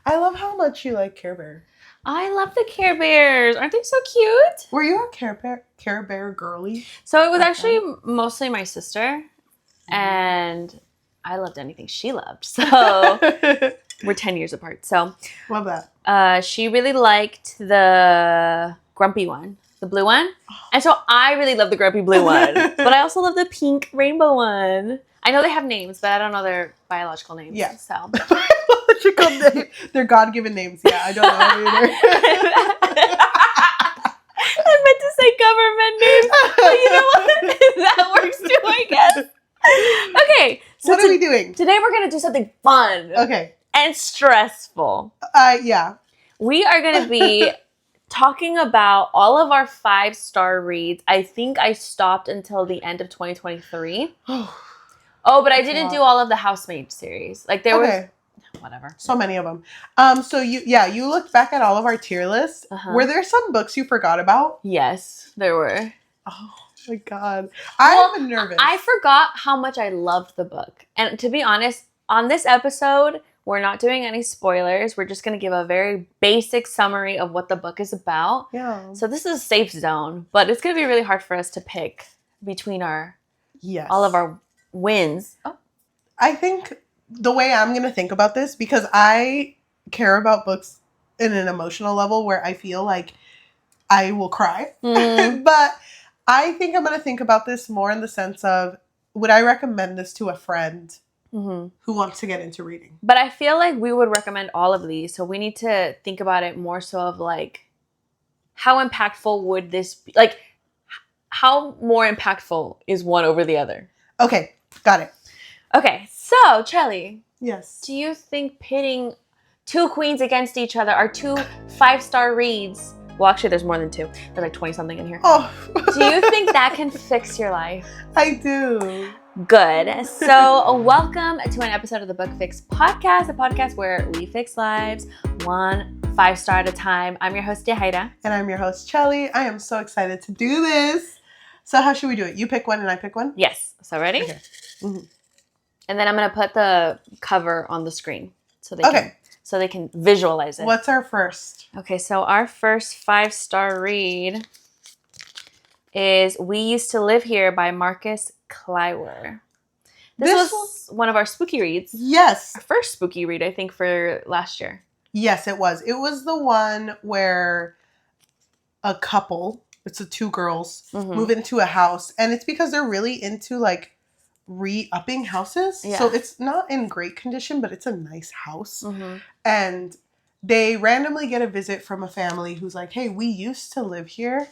I love how much you like Care Bear. I love the Care Bears. Aren't they so cute? Were you a Care Bear girly? So it was actually mostly my sister, and I loved anything she loved. So we're 10 years apart. So love that. She really liked the grumpy one, the blue one. And so I really love the grumpy blue one. But I also love the pink rainbow one. I know they have names, but I don't know their biological names. Yeah. So biological names. They're God-given names. Yeah, I don't know either. I meant to say government names, but you know what? That works too, I guess. Okay. So what are we doing? Today we're going to do something fun. Okay. And stressful. Yeah. We are going to be talking about all of our 5-star reads. I think I stopped until the end of 2023. Oh, but I didn't do all of the Housemaid series. Like there was whatever. So many of them. So you looked back at all of our tier lists. Were there some books you forgot about? Yes, there were. Oh my God. I'm nervous. I forgot how much I loved the book. And to be honest, on this episode, we're not doing any spoilers. We're just going to give a very basic summary of what the book is about. Yeah. So this is a safe zone, but it's going to be really hard for us to pick between all of our wins. Oh. I think the way I'm going to think about this, because I care about books in an emotional level where I feel like I will cry. But I think I'm going to think about this more in the sense of, would I recommend this to a friend who wants to get into reading? But I feel like we would recommend all of these. So we need to think about it more so of like, how impactful would this be? Like, how more impactful is one over the other? Okay, got it. Okay, so Cheli. Yes. Do you think pitting two queens against each other are 2 5-star reads? Well, actually, there's more than 2. There's like 20 something in here. Oh. Do you think that can fix your life? I do. Good. So welcome to an episode of the Book Fix podcast, a podcast where we fix lives 1 5-star at a time. I'm your host, Yajaira. And I'm your host, Cheli. I am so excited to do this. So how should we do it? You pick one and I pick one? Yes. So ready? Okay. And then I'm going to put the cover on the screen so they can visualize it. What's our first? Okay, so our first 5-star read is We Used to Live Here by Marcus Kleiwer. This was one of our spooky reads. Yes. Our first spooky read, I think, for last year. Yes, it was. It was the one where a couple, it's the 2 girls, move into a house. And it's because they're really into like re-upping houses. Yeah. So it's not in great condition, but it's a nice house. And they randomly get a visit from a family who's like, hey, we used to live here.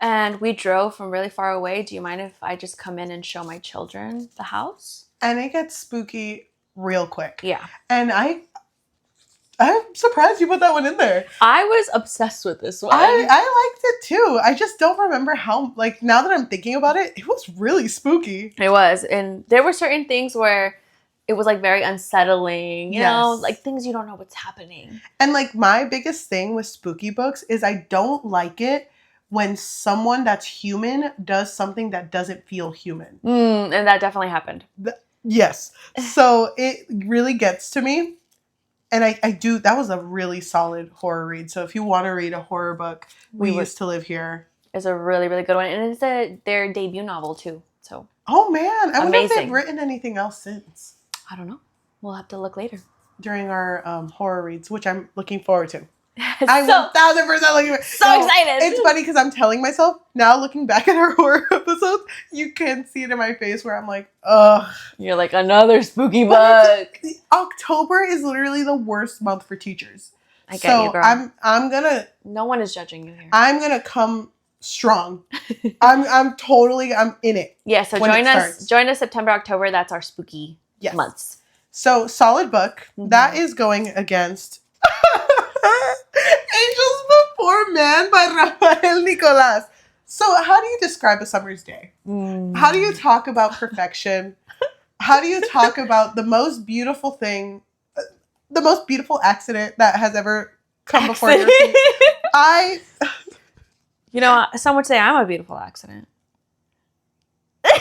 And we drove from really far away. Do you mind if I just come in and show my children the house? And it gets spooky real quick. Yeah. And I'm surprised you put that one in there. I was obsessed with this one. I liked it too. I just don't remember how, like, now that I'm thinking about it, it was really spooky. It was. And there were certain things where it was, like, very unsettling, you know? Like, things you don't know what's happening. And, like, my biggest thing with spooky books is I don't like it when someone that's human does something that doesn't feel human. And that definitely happened. Yes. So it really gets to me. And I do, that was a really solid horror read. So if you want to read a horror book, We Used to Live Here. It's a really, really good one. And it's their debut novel too. So. Oh man. I wonder if they've written anything else since. I don't know. We'll have to look later. During our horror reads, which I'm looking forward to. I'm 1,000% looking forward. So excited. It's funny because I'm telling myself, now looking back at our horror episodes, you can see it in my face where I'm like, ugh. You're like, another spooky book. October is literally the worst month for teachers. I get you, girl. I'm gonna. No one is judging you here. I'm gonna come strong. I'm in it. Yeah, so join us September, October. That's our spooky months. So solid book. That is going against Angels Before Man by Rafael Nicolas. So how do you describe a summer's day? How do you talk about perfection? How do you talk about the most beautiful thing, the most beautiful accident that has ever come before your feet? You know, some would say I'm a beautiful accident. I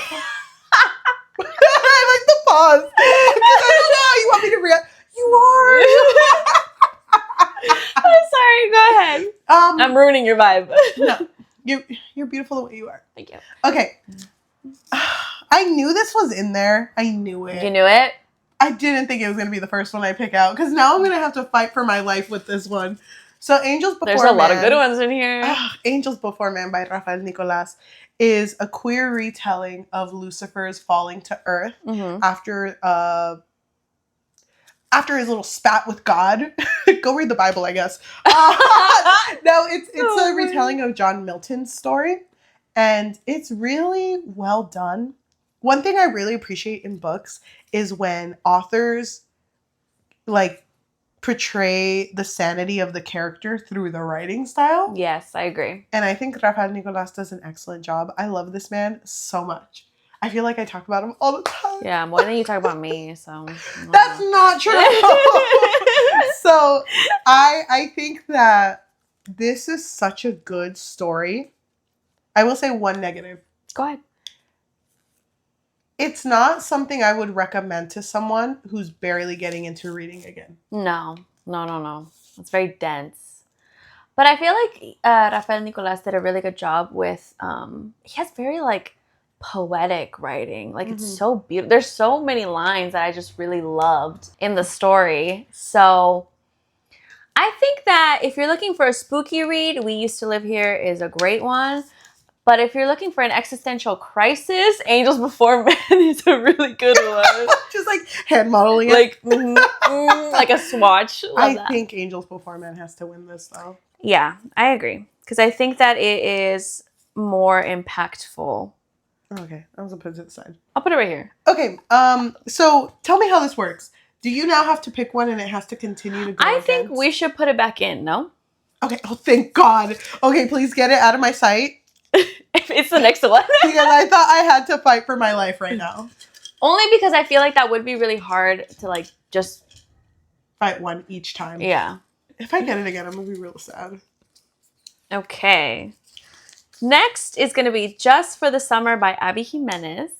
like the pause. I don't know how you want me to react. You are. I'm ruining your vibe. No, you're beautiful the way you are. Thank you. Okay. I knew this was in there. I knew it. You knew it? I didn't think it was going to be the first one I pick out because now I'm going to have to fight for my life with this one. So Angels Before Man. There's a lot of good ones in here. Angels Before Man by Rafael Nicolas is a queer retelling of Lucifer's falling to earth after his little spat with God. Go read the Bible, I guess. No, it's a retelling of John Milton's story. And it's really well done. One thing I really appreciate in books is when authors like portray the sanity of the character through the writing style. Yes, I agree. And I think Rafael Nicolas does an excellent job. I love this man so much. I feel like I talk about him all the time. Yeah, more than you talk about me, so. That's not true. So I think that this is such a good story. I will say one negative. Go ahead. It's not something I would recommend to someone who's barely getting into reading again. No. It's very dense. But I feel like Rafael Nicolas did a really good job with, he has very, like, poetic writing. Like, it's so beautiful. There's so many lines that I just really loved in the story. So I think that if you're looking for a spooky read, We Used to Live Here is a great one. But if you're looking for an existential crisis, Angels Before Men is a really good one. Just like hand modeling it. Like, like a swatch. I think Angels Before Men has to win this, though. Yeah, I agree. Because I think that it is more impactful. Okay, I was going to put it to the side. I'll put it right here. Okay, so tell me how this works. Do you now have to pick one and it has to continue to go I think we should put it back in, no? Okay, oh, thank God. Okay, please get it out of my sight. If it's the next one. Because I thought I had to fight for my life right now. Only because I feel like that would be really hard to, like, just... fight one each time. Yeah. If I get it again, I'm going to be real sad. Okay. Next is going to be Just for the Summer by Abby Jimenez.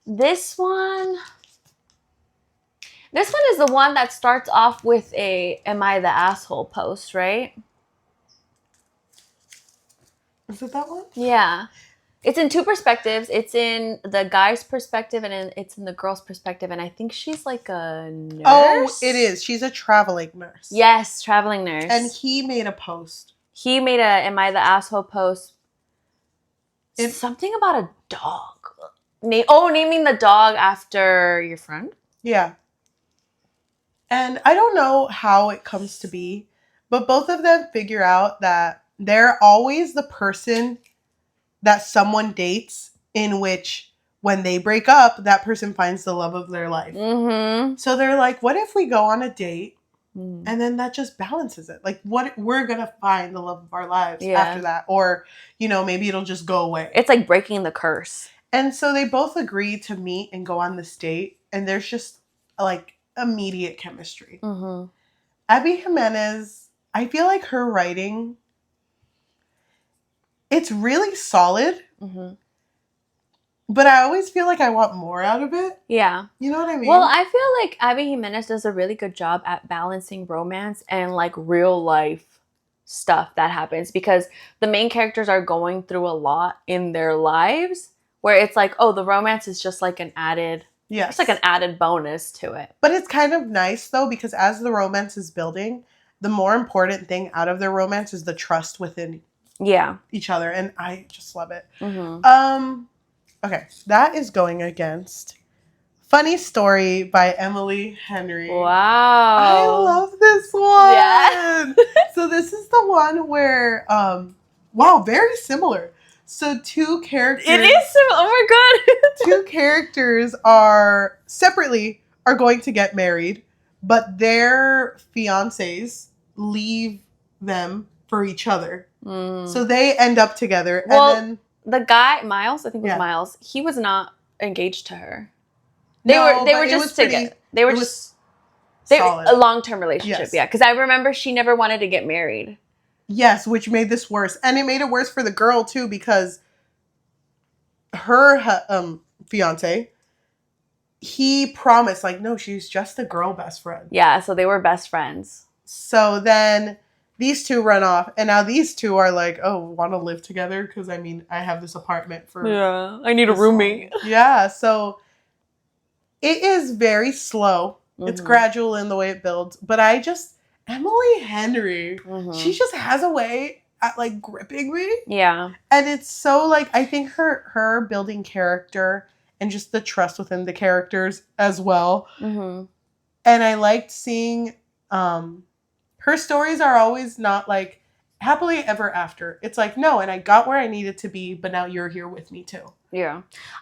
This one is the one that starts off with a "Am I the asshole?" post, right? Is it that one? Yeah. It's in two perspectives. It's in the guy's perspective and it's in the girl's perspective. And I think she's like a nurse. Oh, it is. She's a traveling nurse. Yes, traveling nurse. And he made a post. He made a "Am I the asshole?" post. It's something about a dog. Naming the dog after your friend? Yeah. And I don't know how it comes to be, but both of them figure out that they're always the person that someone dates in which when they break up, that person finds the love of their life. Mm-hmm. So they're like, what if we go on a date and then that just balances it? Like, what we're going to find the love of our lives after that. Or, maybe it'll just go away. It's like breaking the curse. And so they both agree to meet and go on this date. And there's just like immediate chemistry. Mm-hmm. Abby Jimenez, I feel like her writing, it's really solid. Mm-hmm. But I always feel like I want more out of it. Yeah. You know what I mean? Well, I feel like Abby Jimenez does a really good job at balancing romance and like real life stuff that happens, because the main characters are going through a lot in their lives where it's like, oh, the romance is just like an added, it's like an added bonus to it. But it's kind of nice though, because as the romance is building, the more important thing out of their romance is the trust within each other. And I just love it. Mm-hmm. Okay, that is going against Funny Story by Emily Henry. Wow. I love this one. Yeah. So this is the one where, wow, very similar. So two characters. It is similar. Oh my God. Two characters are going to get married, but their fiancés leave them for each other. So they end up together. Well, and then the guy, Miles, I think it was Miles, he was not engaged to her. They were just together. They were just a long-term relationship, because I remember she never wanted to get married. Yes, which made this worse. And it made it worse for the girl too, because her fiance, he promised, like, no, she's just a girl best friend. Yeah, so they were best friends. So then these two run off, and now these two are like, oh, want to live together? Because, I mean, I have this apartment for... Yeah, I need a roommate. Yeah, so it is very slow. Mm-hmm. It's gradual in the way it builds. But Emily Henry, she just has a way at, like, gripping me. Yeah. And it's so, like, I think her building character and just the trust within the characters as well. Mm-hmm. And I liked seeing... her stories are always not like happily ever after. It's like, no, and I got where I needed to be, but now you're here with me too. Yeah.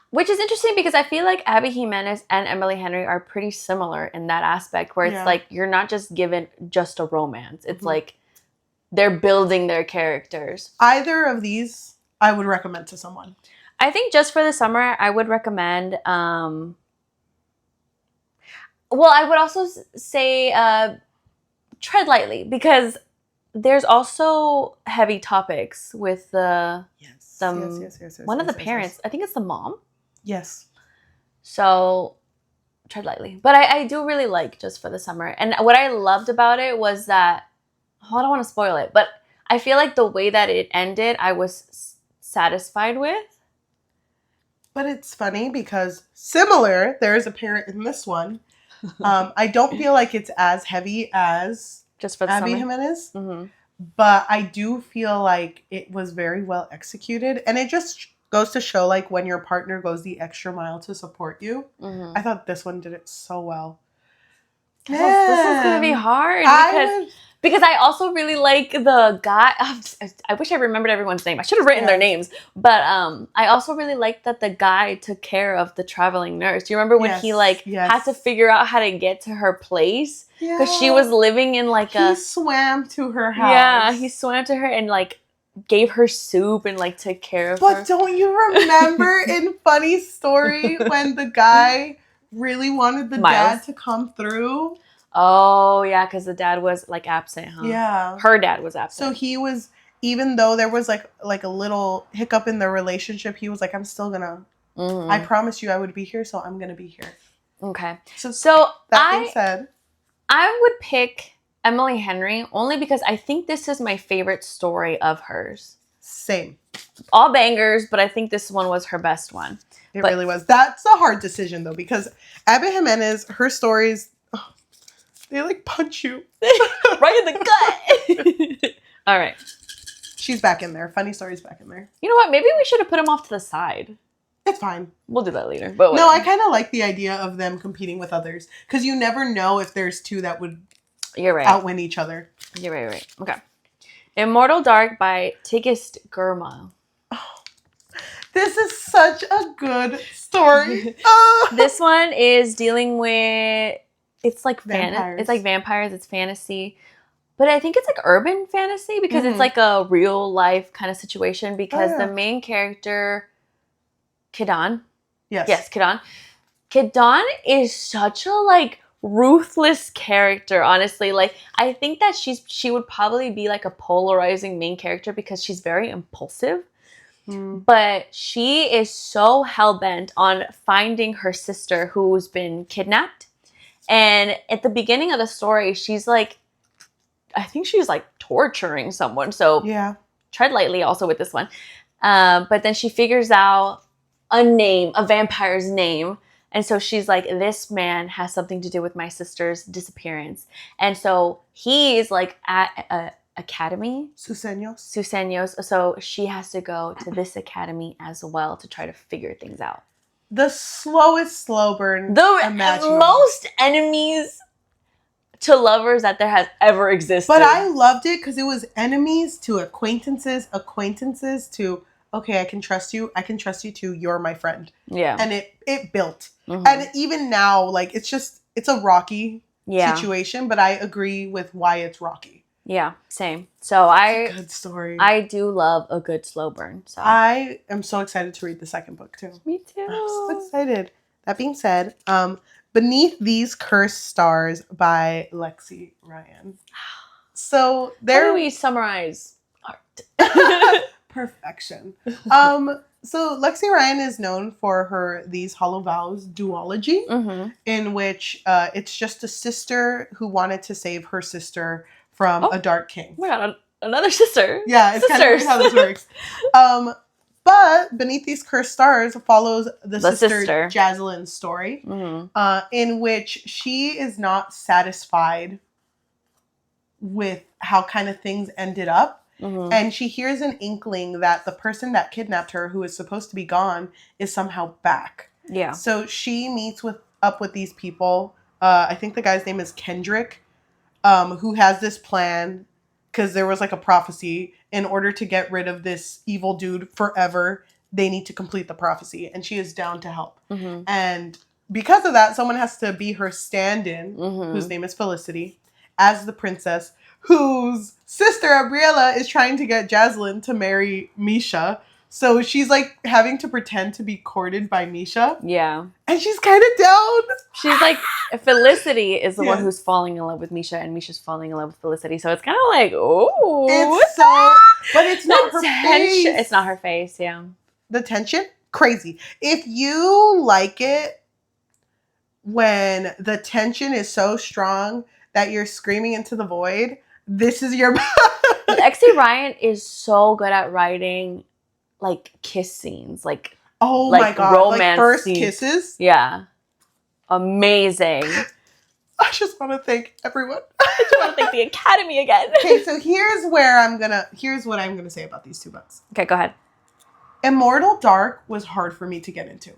Which is interesting because I feel like Abby Jimenez and Emily Henry are pretty similar in that aspect where it's like you're not just given just a romance. It's like they're building their characters. Either of these I would recommend to someone. I think just for the summer, I would recommend... well, I would also say... tread lightly because there's also heavy topics with the one of the parents. I think it's the mom. Yes. So tread lightly. But I do really like Just for the Summer. And what I loved about it was that, I don't want to spoil it, but I feel like the way that it ended, I was satisfied with. But it's funny because similar, there is a parent in this one. I don't feel like it's as heavy as Just for the Abby Summer. Jimenez, but I do feel like it was very well executed, and it just goes to show like when your partner goes the extra mile to support you. I thought this one did it so well. This is gonna be hard because I also really like the guy. I wish I remembered everyone's name. I should have written their names. But I also really like that the guy took care of the traveling nurse. Do you remember when he had to figure out how to get to her place? Because she was living in like he swam to her house. Yeah, he swam to her and like gave her soup and like took care of her. But don't you remember in Funny Story when the guy really wanted the dad to come through? Oh, yeah, because the dad was, like, absent, huh? Yeah. Her dad was absent. So he was, even though there was, like a little hiccup in their relationship, he was like, I'm still gonna, I promised you I would be here, so I'm gonna be here. Okay. So that being said, I would pick Emily Henry only because I think this is my favorite story of hers. Same. All bangers, but I think this one was her best one. It really was. That's a hard decision, though, because Abby Jimenez, her stories... they like punch you. Right in the gut. All right. She's back in there. Funny Story's back in there. You know what? Maybe we should have put them off to the side. It's fine. We'll do that later. But no, I kind of like the idea of them competing with others. Because you never know if there's two that would outwin each other. You're right. Okay. Immortal Dark by Tigist Gurma. Oh, this is such a good story. This one is dealing with... It's like vampires. It's like vampires. It's fantasy, but I think it's like urban fantasy because it's like a real life kind of situation. Because the main character, Kidan, Kidan is such a like ruthless character. Honestly, like I think that she would probably be like a polarizing main character because she's very impulsive. But she is so hell-bent on finding her sister who's been kidnapped. And at the beginning of the story, she's like, I think she's like torturing someone. So tread lightly also with this one. But then she figures out a vampire's name. And so she's like, this man has something to do with my sister's disappearance. And so he's like at a academy. Suseños. So she has to go to this academy as well to try to figure things out. The slowest slow burn imaginable. Most enemies to lovers that there has ever existed. But I loved it because it was enemies to acquaintances to, okay, I can trust you too, you're my friend. Yeah. And it built. And even now, like, it's a rocky situation, but I agree with why it's rocky. Yeah, same. So it's a good story. I do love a good slow burn. So I am so excited to read the second book too. Me too. I'm so excited. That being said, Beneath These Cursed Stars by Lexi Ryan. So how do we summarize art? Perfection. So Lexi Ryan is known for her These Hollow Vows duology, in which it's just a sister who wanted to save her sister from a dark king. Oh my god, another sister. Yeah, it's kind of weird how this works. But Beneath These Cursed Stars follows the sister Jaslyn's story, in which she is not satisfied with how kind of things ended up. And she hears an inkling that the person that kidnapped her, who is supposed to be gone, is somehow back. Yeah. So she meets up with these people. I think the guy's name is Kendrick, who has this plan because there was like a prophecy. In order to get rid of this evil dude forever, they need to complete the prophecy. And she is down to help. And because of that, someone has to be her stand-in, whose name is Felicity, as the princess, whose sister, Gabriella, is trying to get Jaslyn to marry Misha. So she's like having to pretend to be courted by Misha. Yeah. And she's kind of down. She's like, Felicity is the one who's falling in love with Misha, and Misha's falling in love with Felicity. So it's kind of like, oh. It's so, but it's not her face. It's not her face, yeah. The tension? Crazy. If you like it when the tension is so strong that you're screaming into the void, this is your... X.A. Ryan is so good at writing like kiss scenes, like my god, romance like first scenes. kisses. Yeah, amazing. I just want to thank everyone. I just want to thank the Academy again. Okay, so here's what I'm gonna say about these two books. Okay, go ahead. Immortal Dark was hard for me to get into.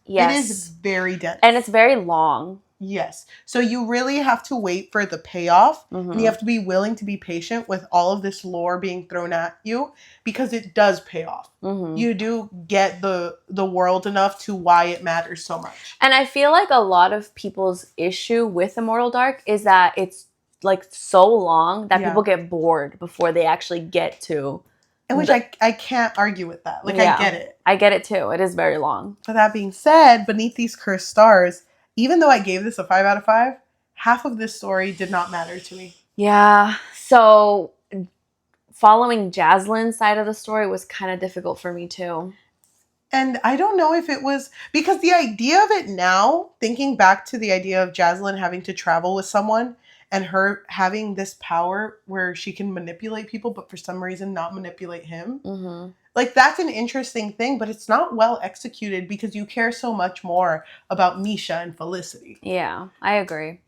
Yes, it is very dense and it's very long. Yes. So you really have to wait for the payoff. And you have to be willing to be patient with all of this lore being thrown at you because it does pay off. You do get the world enough to why it matters so much. And I feel like a lot of people's issue with Immortal Dark is that it's like so long that people get bored before they actually get to... And which I can't argue with that. Like, I get it. I get it too. It is very long. But that being said, Beneath These Cursed Stars... Even though I gave this a 5 out of 5, half of this story did not matter to me. Yeah. So following Jaslyn's side of the story was kind of difficult for me too. And I don't know if it was... Because the idea of it now, thinking back to the idea of Jaslyn having to travel with someone and her having this power where she can manipulate people, but for some reason not manipulate him... Like, that's an interesting thing, but it's not well executed because you care so much more about Misha and Felicity. Yeah, I agree. And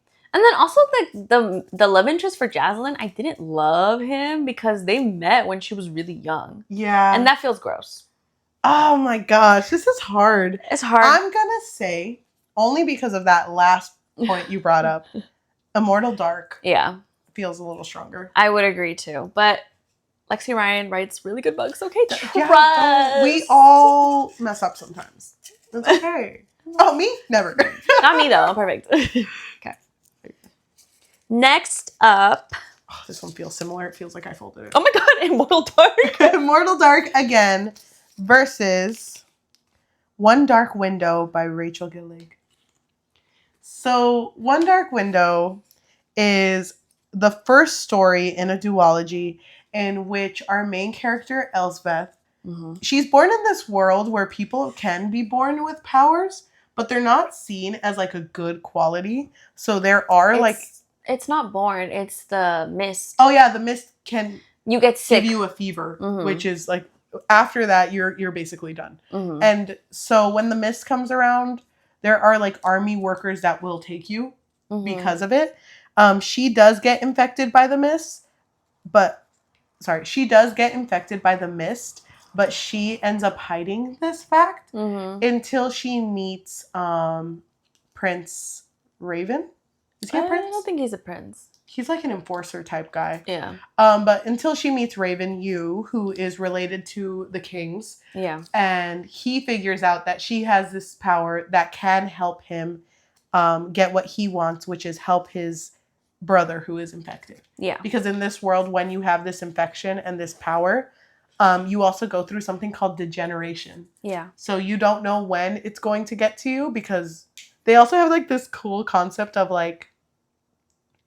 then also the love interest for Jaslyn, I didn't love him because they met when she was really young. Yeah. And that feels gross. Oh my gosh, this is hard. It's hard. I'm gonna say, only because of that last point you brought up, Immortal Dark feels a little stronger. I would agree too, but... Lexi Ryan writes really good books. Okay, we all mess up sometimes. It's okay. Oh, me? Never. Not me, though. I'm perfect. Okay. Next up. Oh, this one feels similar. It feels like I folded it. Oh my god, Immortal Dark. Immortal Dark again versus One Dark Window by Rachel Gillig. So, One Dark Window is the first story in a duology in which our main character, Elsbeth, she's born in this world where people can be born with powers, but they're not seen as like a good quality. So there are It's not born, it's the mist. Oh yeah, the mist can... You get sick. Give you a fever, which is like, after that, you're basically done. And so when the mist comes around, there are like army workers that will take you because of it. She does get infected by the mist, but... Sorry, she does get infected by the mist, but she ends up hiding this fact until she meets Prince Raven. Is he a prince? I don't think he's a prince. He's like an enforcer type guy. Yeah. But until she meets Raven Yu, who is related to the kings. Yeah. And he figures out that she has this power that can help him get what he wants, which is help his brother who is infected. Yeah. Because in this world, when you have this infection and this power, you also go through something called degeneration. Yeah. So you don't know when it's going to get to you because they also have like this cool concept of like...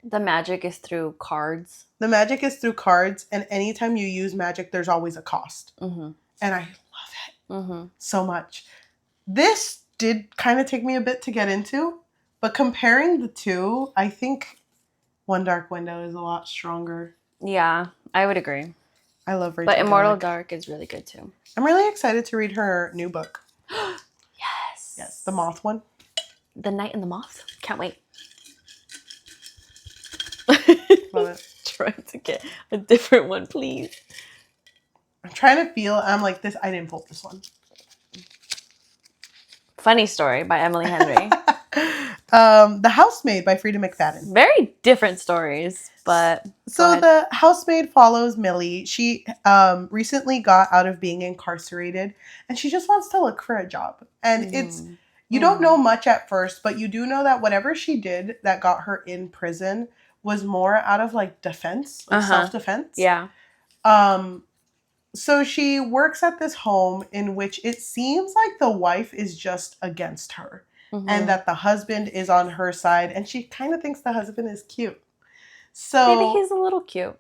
The magic is through cards. The magic is through cards, and anytime you use magic, there's always a cost. And I love it so much. This did kind of take me a bit to get into, but comparing the two, I think One Dark Window is a lot stronger. Yeah, I would agree. I love Rachel But Immortal Garlick. Dark is really good too. I'm really excited to read her new book. Yes. Yes, the Moth one. The Night and the Moth. Can't wait. Love it. Trying to get a different one, please. I'm trying to feel. I'm like this. I didn't pull this one. Funny Story by Emily Henry. The Housemaid by Frida McFadden. Very different stories, but so the housemaid follows Millie. She recently got out of being incarcerated, and she just wants to look for a job. And it's you don't know much at first, but you do know that whatever she did that got her in prison was more out of like defense, like self-defense. Yeah. So she works at this home in which it seems like the wife is just against her. And that the husband is on her side, and she kind of thinks the husband is cute. So maybe he's a little cute.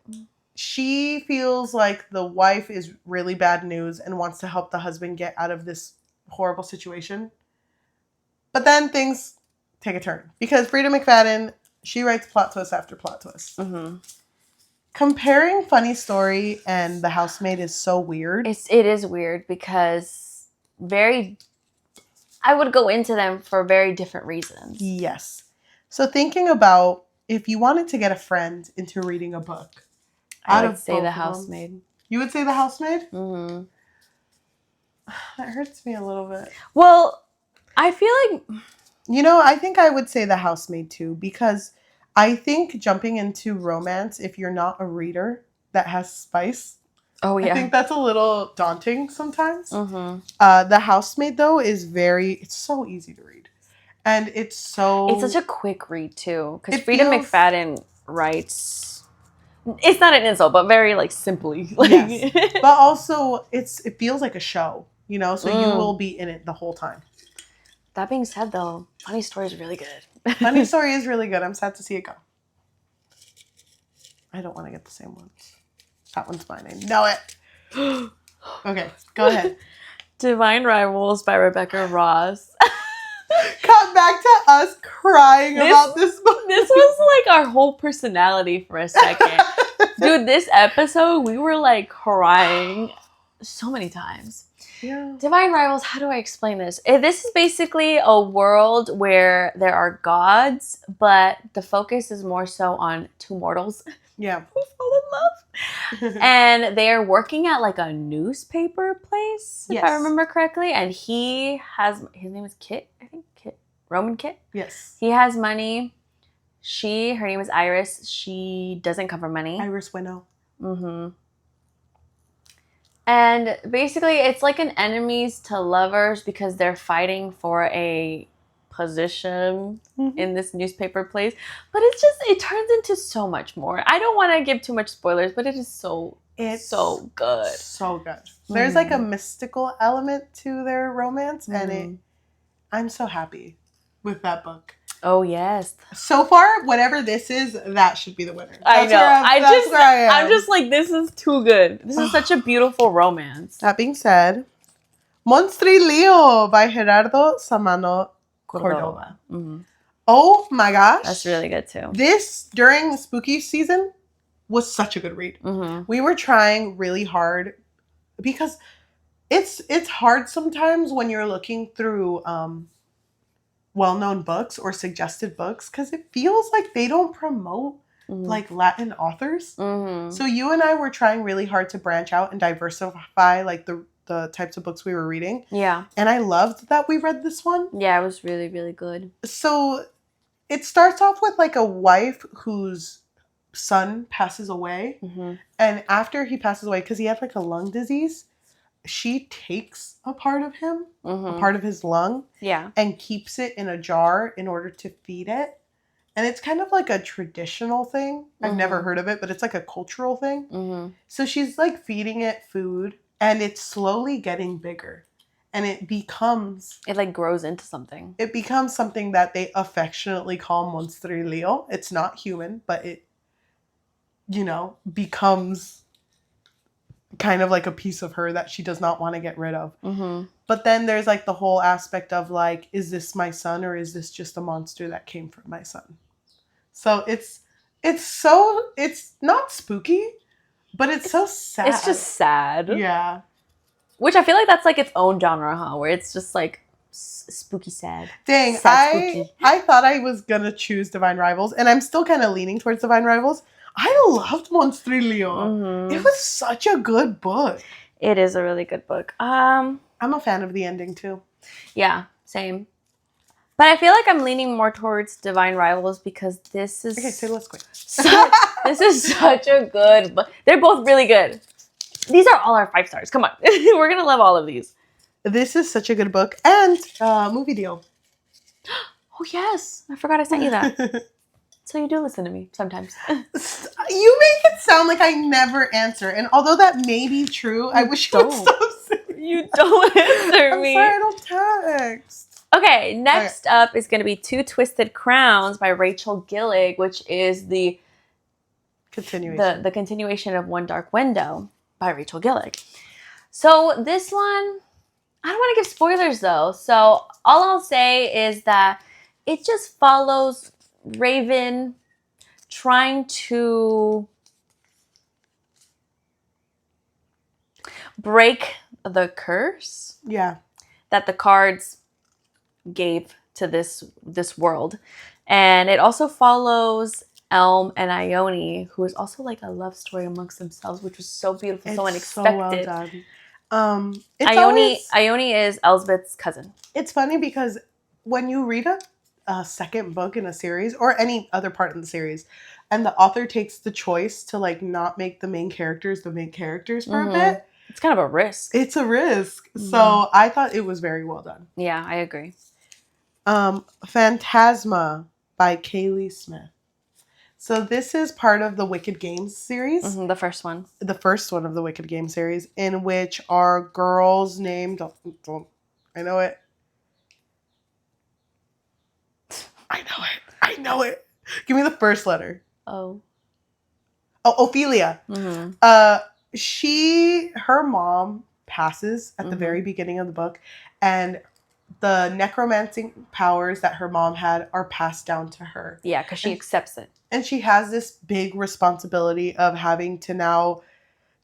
She feels like the wife is really bad news and wants to help the husband get out of this horrible situation. But then things take a turn because Frida McFadden, she writes plot twist after plot twist. Comparing Funny Story and The Housemaid is so weird. It is weird because I would go into them for very different reasons. Yes. So thinking about if you wanted to get a friend into reading a book, I would say The Housemaid. You would say The Housemaid? Mm-hmm. That hurts me a little bit. Well, I feel like... I think I would say The Housemaid too, because I think jumping into romance, if you're not a reader that has spice, I think that's a little daunting sometimes. The Housemaid, though, it's so easy to read. And it's such a quick read, too. Because Frida McFadden writes... It's not an insult, but very, simply. Yes. But also, it feels like a show, So you will be in it the whole time. That being said, though, Funny Story is really good. Funny Story is really good. I'm sad to see it go. I don't want to get the same one. That one's mine. I know it. Okay, go ahead. Divine Rivals by Rebecca Ross. Cut back to us crying about this book. This was our whole personality for a second. Dude, this episode, we were crying so many times. Yeah. Divine Rivals, how do I explain this? This is basically a world where there are gods, but the focus is more so on two mortals. Yeah. Who fall in love. And they're working at a newspaper place, if I remember correctly. And his name is Kit, I think. Roman Kit? Yes. He has money. Her name is Iris. She doesn't come from money. Iris Winnow. And basically, it's an enemies to lovers because they're fighting for a position in this newspaper place. But it turns into so much more. I don't want to give too much spoilers, but it's so good. So good. There's a mystical element to their romance, and I'm so happy with that book. Oh, yes. So far, whatever this is, that should be the winner. I know. I'm just this is too good. This is such a beautiful romance. That being said, Monstri Leo by Gerardo Samano Cordova. Oh my gosh. That's really good too. This, during spooky season, was such a good read. We were trying really hard because it's hard sometimes when you're looking through well-known books or suggested books because it feels like they don't promote Latin authors. So you and I were trying really hard to branch out and diversify the types of books we were reading. Yeah. And I loved that we read this one. Yeah, it was really, really good. So it starts off with a wife whose son passes away. And after he passes away, because he had a lung disease, she takes a part of him, a part of his lung, and keeps it in a jar in order to feed it. And it's kind of a traditional thing. I've never heard of it, but it's a cultural thing. So she's feeding it food, and it's slowly getting bigger. And it becomes... It grows into something. It becomes something that they affectionately call Monstri Leo. It's not human, but it, becomes... kind of a piece of her that she does not want to get rid of. But then there's the whole aspect of is this my son or is this just a monster that came from my son? So it's it's not spooky, but it's so sad. It's just sad. Yeah. Which I feel like that's like its own genre, huh? Where it's just like spooky sad. Dang, Sad spooky. I thought I was gonna choose Divine Rivals, and I'm still kind of leaning towards Divine Rivals. I loved Monstrilio. Mm-hmm. It was such a good book. It is a really good book. I'm a fan of the ending too. Yeah, same. But I feel like I'm leaning more towards Divine Rivals because this is... Okay, say less quick. This is such a good book. They're both really good. These are all our 5 stars. Come on. We're going to love all of these. This is such a good book. And movie deal. Oh, yes. I forgot I sent you that. So you do listen to me sometimes. You make it sound like I never answer. And although that may be true, I wish you would stop saying You don't answer me. I'm sorry, I don't text. Okay, next up is going to be Two Twisted Crowns by Rachel Gillig, which is the continuation of One Dark Window by Rachel Gillig. So this one, I don't want to give spoilers though. So all I'll say is that it just follows Raven trying to break the curse. Yeah. That the cards gave to this world. And it also follows Elm and Ione, who is also like a love story amongst themselves, which was so beautiful, so unexpected. So well done. Ione is Elsbeth's cousin. It's funny because when you read a second book in a series or any other part in the series, and the author takes the choice to like not make the main characters for a bit, it's kind of a risk. It's a risk. Mm-hmm. So I thought it was very well done. Yeah, I agree. Phantasma by Kaylee Smith. So this is part of the Wicked Games series. Mm-hmm, the first one. The first one of the Wicked Games series, in which are girls named... I know it. I know it. Give me the first letter. O. Oh, Ophelia. Mm-hmm. Her mom passes at the very beginning of the book, and the necromancing powers that her mom had are passed down to her. Yeah, because she accepts it. And she has this big responsibility of having to now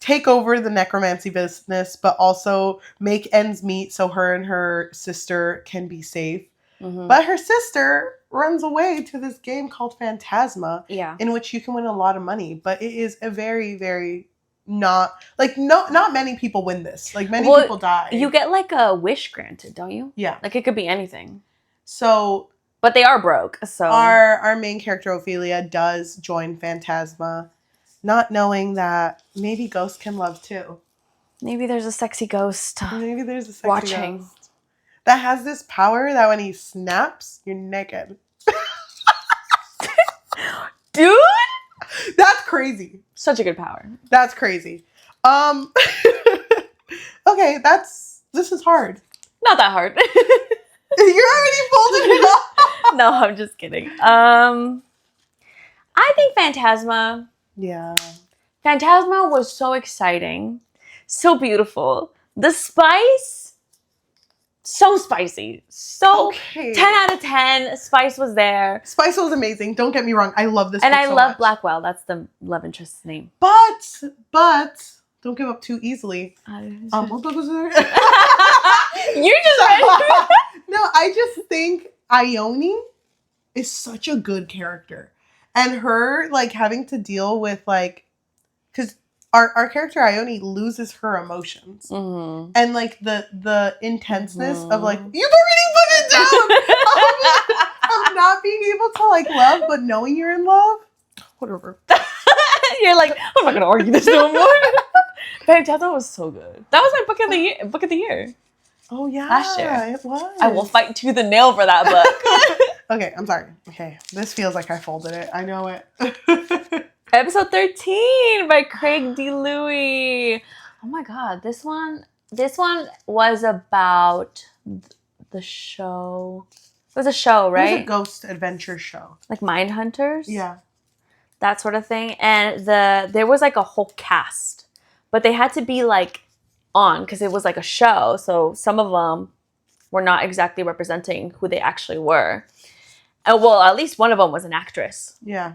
take over the necromancy business, but also make ends meet so her and her sister can be safe. Mm-hmm. But her sister runs away to this game called Phantasma, in which you can win a lot of money. But it is a very, very... not many people win this. Like, many people die. You get like a wish granted, don't you? Yeah. Like, it could be anything. So... but they are broke, so... Our main character, Ophelia, does join Phantasma, not knowing that maybe ghosts can love too. Maybe there's a sexy ghost watching. Ghost that has this power that when he snaps, you're naked. Dude! That's crazy. Such a good power. That's crazy. Okay, this is hard. Not that hard. You're already folding it up. No, I'm just kidding. I think Phantasma. Yeah. Phantasma was so exciting. So beautiful. The spice, so spicy. So 10 out of 10. Spice was there. Spice was amazing. Don't get me wrong. I love this book and I so love much. Blackwell. That's the love interest's name. But don't give up too easily. What book was there? You just read. No, I just think Ione is such a good character. And her, like, having to deal with, like... because our character, Ione, loses her emotions. Mm-hmm. And, like, the intenseness of, like... You've already put it down! Of not being able to, like, love, but knowing you're in love. Whatever. You're like, I'm not going to argue this no more. Phantasma was so good. That was my book of the year. Oh, yeah. Last year. It was. I will fight tooth and nail for that book. Okay, I'm sorry. Okay, this feels like I folded it. I know it. Episode 13 by Craig D. Louis. Oh my god, this one was about the show. It was a show, right? It was a ghost adventure show. Like Mindhunters? Yeah. That sort of thing. And there was like a whole cast. But they had to be like on because it was like a show. So some of them were not exactly representing who they actually were. Well, at least one of them was an actress. Yeah.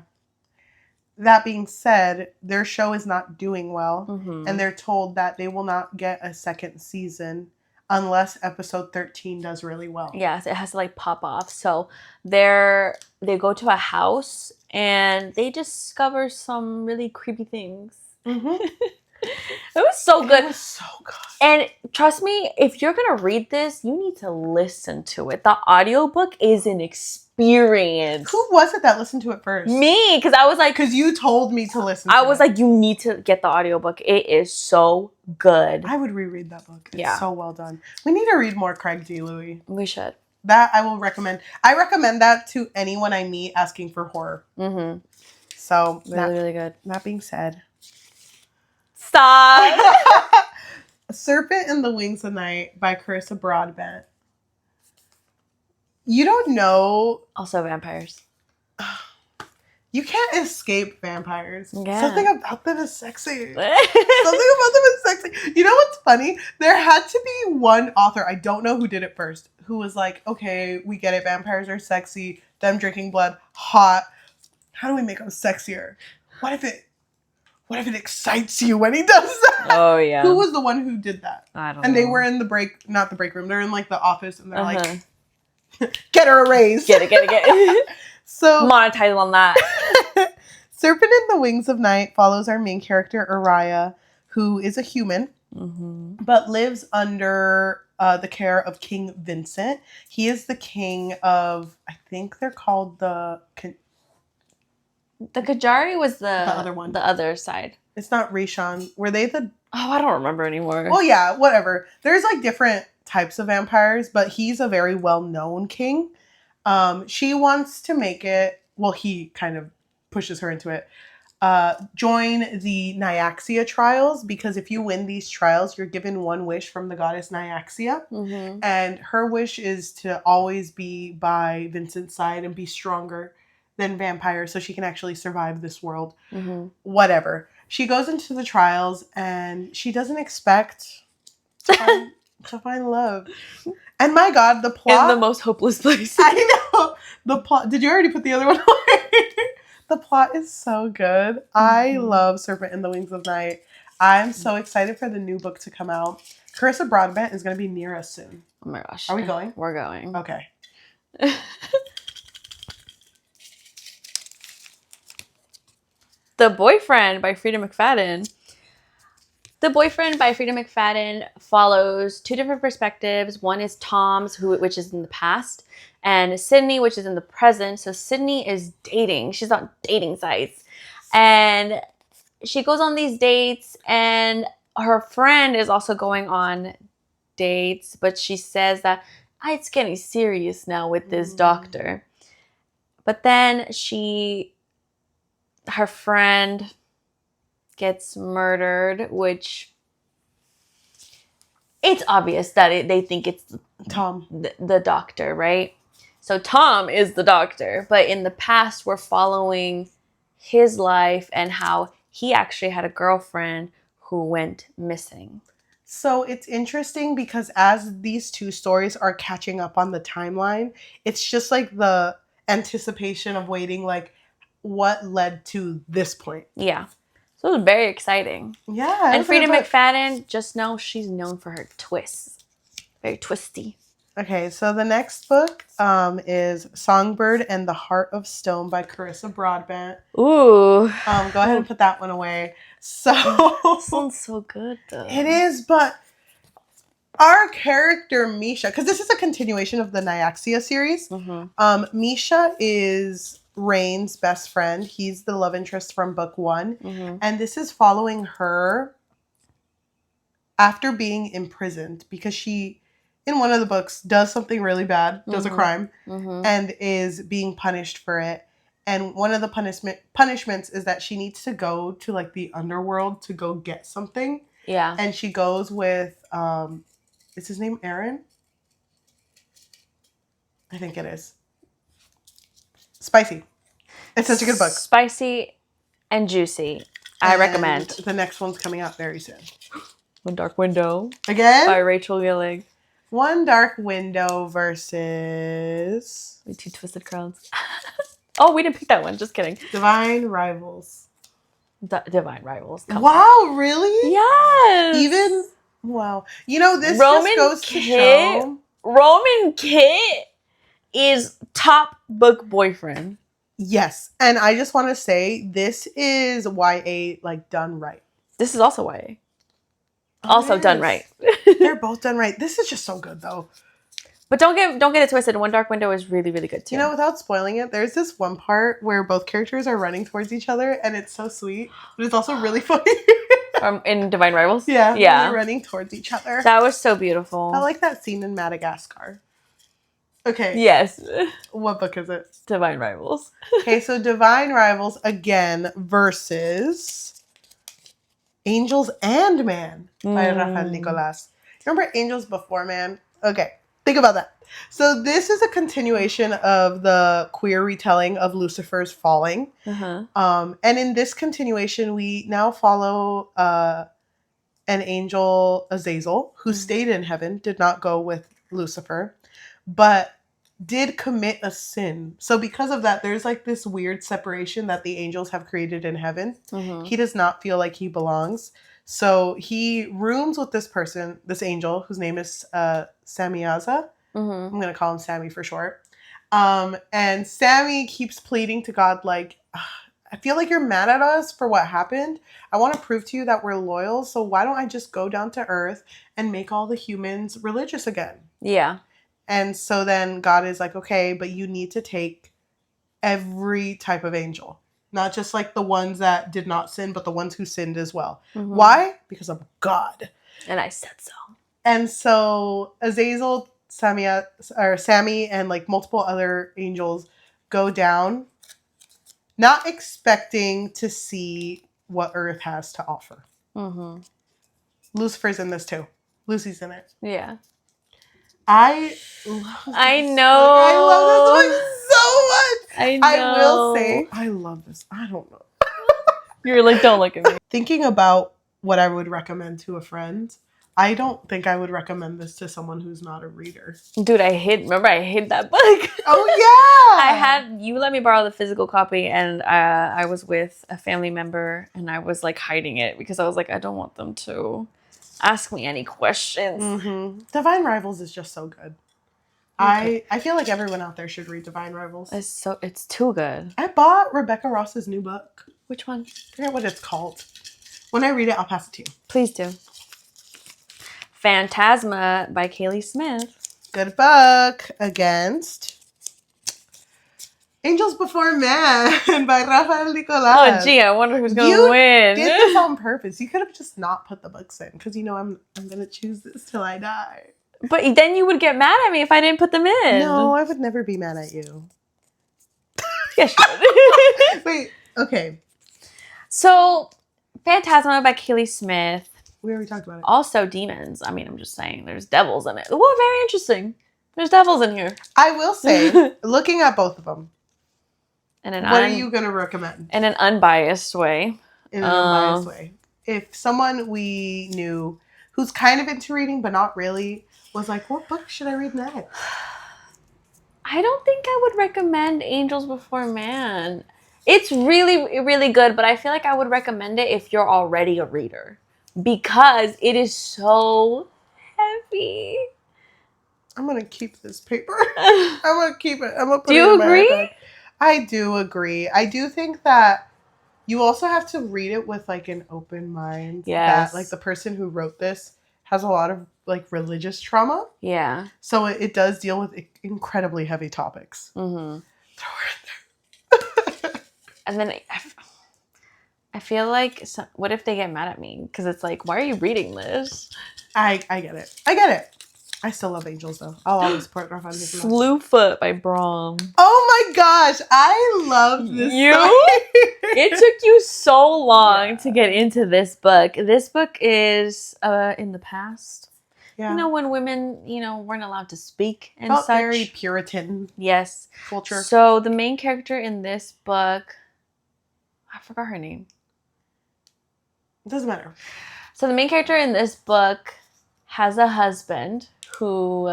that being said, their show is not doing well, Mm-hmm. and they're told that they will not get a second season unless episode 13 does really well. Yes, it has to like pop off. So they go to a house and they discover some really creepy things. Mm-hmm. It was so good. It was so good. And trust me, if you're gonna read this, you need to listen to it. The audiobook is an experience. Who was it that listened to it first? Me, because I was like, Because you told me to listen to I was it. like, you need to get the audiobook. It is so good. I would reread that book. It's Yeah. so well done. We need to read more Craig D. Louis. We should. That I will recommend. I recommend that to anyone I meet asking for horror. Mm-hmm. So, Really good. That being said. Stop! Serpent in the Wings of Night by Carissa Broadbent. You don't know. Also vampires. You can't escape vampires. Yeah. Something about them is sexy. Something about them is sexy. You know what's funny? There had to be one author, I don't know who did it first, who was like, okay, we get it. Vampires are sexy. Them drinking blood, hot. How do we make them sexier? What if it excites you when he does that? Oh, yeah. Who was the one who did that? I don't know. And they were in the not the break room. They're in like the office and they're Uh-huh. like, get her a raise. Get it. So Monetize on that. Serpent in the Wings of Night follows our main character, Araya, who is a human, but lives under the care of King Vincent. He is the king of, I think they're called the Kajari was the other one. The other side. It's not Rishon. Were they the... Oh, I don't remember anymore. Well, yeah, whatever. There's like different types of vampires, but he's a very well-known king. She wants to make it, well, he kind of pushes her into it, join the Nyaxia trials, because if you win these trials, you're given one wish from the goddess Nyaxia. Mm-hmm. And her wish is to always be by Vincent's side and be stronger than vampires so she can actually survive this world. Mm-hmm. Whatever. She goes into the trials and she doesn't expect to find love. And my God, the plot... In the most hopeless place. I know. The plot... Did you already put the other one away? The plot is so good. I love Serpent in the Wings of Night. I'm so excited for the new book to come out. Carissa Broadbent is going to be near us soon. Oh my gosh. Are we going? We're going. Okay. The Boyfriend by Frida McFadden. The Boyfriend by Frida McFadden follows two different perspectives. One is Tom's, which is in the past, and Sydney, which is in the present. So Sydney is dating. She's on dating sites. And she goes on these dates, and her friend is also going on dates, but she says that it's getting serious now with this doctor. But then her friend gets murdered, which it's obvious that they think it's Tom, the doctor, right? So Tom is the doctor, but in the past we're following his life and how he actually had a girlfriend who went missing. So it's interesting because as these two stories are catching up on the timeline, it's just like the anticipation of waiting, like what led to this point. Yeah. So it was very exciting. Yeah. And Frida McFadden, just know she's known for her twists. Very twisty. Okay, so the next book is Songbird and the Heart of Stone by Carissa Broadbent. Ooh. Go ahead and put that one away. So sounds so good though. It is, but our character Misha, because this is a continuation of the Nyaxia series. Mm-hmm. Misha is Rain's best friend. He's the love interest from book 1. Mm-hmm. And this is following her after being imprisoned because she, in one of the books, does something really bad, does a crime, and is being punished for it. And one of the punishments is that she needs to go to like the underworld to go get something. Yeah. And she goes with, is his name Aaron? I think it is. Spicy. It's such a good book. Spicy and juicy. I recommend. The next one's coming out very soon. One Dark Window. Again? By Rachel Gillig. One Dark Window versus... Two Twisted Crowns. Oh, we didn't pick that one. Just kidding. Divine Rivals. Divine Rivals. Come on. Wow, really? Yes. Even wow. You know, this Roman just goes to Kit- show. Roman Kit is top book boyfriend. Yes, and I just want to say this is YA like done right. This is also YA. Oh, Also it done is. right. They're both done right. This is just so good though. But don't get it twisted. One Dark Window is really, really good too. You know, without spoiling it, there's this one part where both characters are running towards each other, and it's so sweet, but it's also really funny. In Divine Rivals? Yeah, Yeah. they're running towards each other. That was so beautiful. I like that scene in Madagascar. Okay. Yes. What book is it? Divine Rivals. Okay, so Divine Rivals again versus Angels and Man by Rafael Nicolas. Remember Angels Before Man? Okay, think about that. So this is a continuation of the queer retelling of Lucifer's Falling. Uh-huh. And in this continuation, we now follow an angel, Azazel, who stayed in heaven, did not go with Lucifer, but did commit a sin. So because of that, there's like this weird separation that the angels have created in heaven. Mm-hmm. He does not feel like he belongs. So he rooms with this person, this angel, whose name is Samyaza. Mm-hmm. I'm going to call him Sammy for short. And Sammy keeps pleading to God, like, I feel like you're mad at us for what happened. I want to prove to you that we're loyal. So why don't I just go down to earth and make all the humans religious again? Yeah. And so then God is like, okay, but you need to take every type of angel. Not just like the ones that did not sin, but the ones who sinned as well. Mm-hmm. Why? Because I'm God. And I said so. And so Azazel, Sammy, and like multiple other angels go down, not expecting to see what Earth has to offer. Mm-hmm. Lucifer's in this too. Lucy's in it. Yeah. I love this. I know. I love this one so much. I know. I will say, I love this. I don't know. You're like, don't look at me. Thinking about what I would recommend to a friend, I don't think I would recommend this to someone who's not a reader. Dude, I hid that book. Oh, yeah. You let me borrow the physical copy, and I was with a family member, and I was like hiding it because I was like, I don't want them to ask me any questions. Mm-hmm. Divine Rivals is just so good. Okay. I feel like everyone out there should read Divine Rivals. It's too good. I bought Rebecca Ross's new book. Which one? I forget what it's called. When I read it, I'll pass it to you. Please do. Phantasma by Kaylee Smith. Good book. Against Angels Before Man by Rafael Nicolas. Oh, gee, I wonder who's going to win. You did this on purpose. You could have just not put the books in because you know I'm going to choose this till I die. But then you would get mad at me if I didn't put them in. No, I would never be mad at you. Yes, you would. Wait, okay. So, Phantasma by Kaylee Smith. We already talked about it. Also demons. I mean, I'm just saying, there's devils in it. Well, very interesting. There's devils in here. I will say, looking at both of them, what are you going to recommend? In an unbiased way. In an unbiased way. If someone we knew who's kind of into reading, but not really, was like, what book should I read next? I don't think I would recommend Angels Before Man. It's really, really good, but I feel like I would recommend it if you're already a reader. Because it is so heavy. I'm going to keep this paper. I'm going to keep it. I'm going to put Do it you in my agree? iPad. I do agree. I do think that you also have to read it with like an open mind. Yes. That like the person who wrote this has a lot of like religious trauma. Yeah. So it does deal with incredibly heavy topics. Mm-hmm. Throw her in there. And then I feel like, what if they get mad at me? Because it's like, why are you reading this? I get it. I get it. I still love Angels though. I'll always support Rafael Nicolas. Slewfoot by Brahm. Oh my gosh, I love this. It took you so long to get into this book. This book is in the past. Yeah. You know, when women, weren't allowed to speak and felt such. Very Puritan. Yes. Culture. So the main character in this book, I forgot her name. It doesn't matter. So the main character in this book has a husband who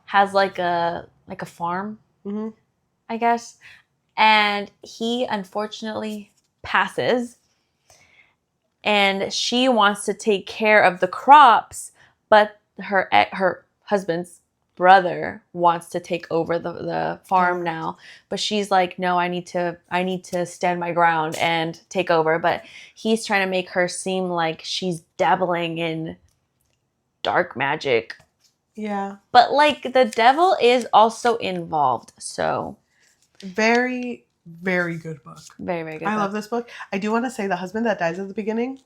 has like a farm, I guess. And he unfortunately passes. and she wants to take care of the crops, but her husband's brother wants to take over the farm now, but she's like, no, I need to stand my ground and take over. But he's trying to make her seem like she's dabbling in dark magic. Yeah. But like the devil is also involved. So very, very good book. Very, very good. I love this book. I do want to say the husband that dies at the beginning,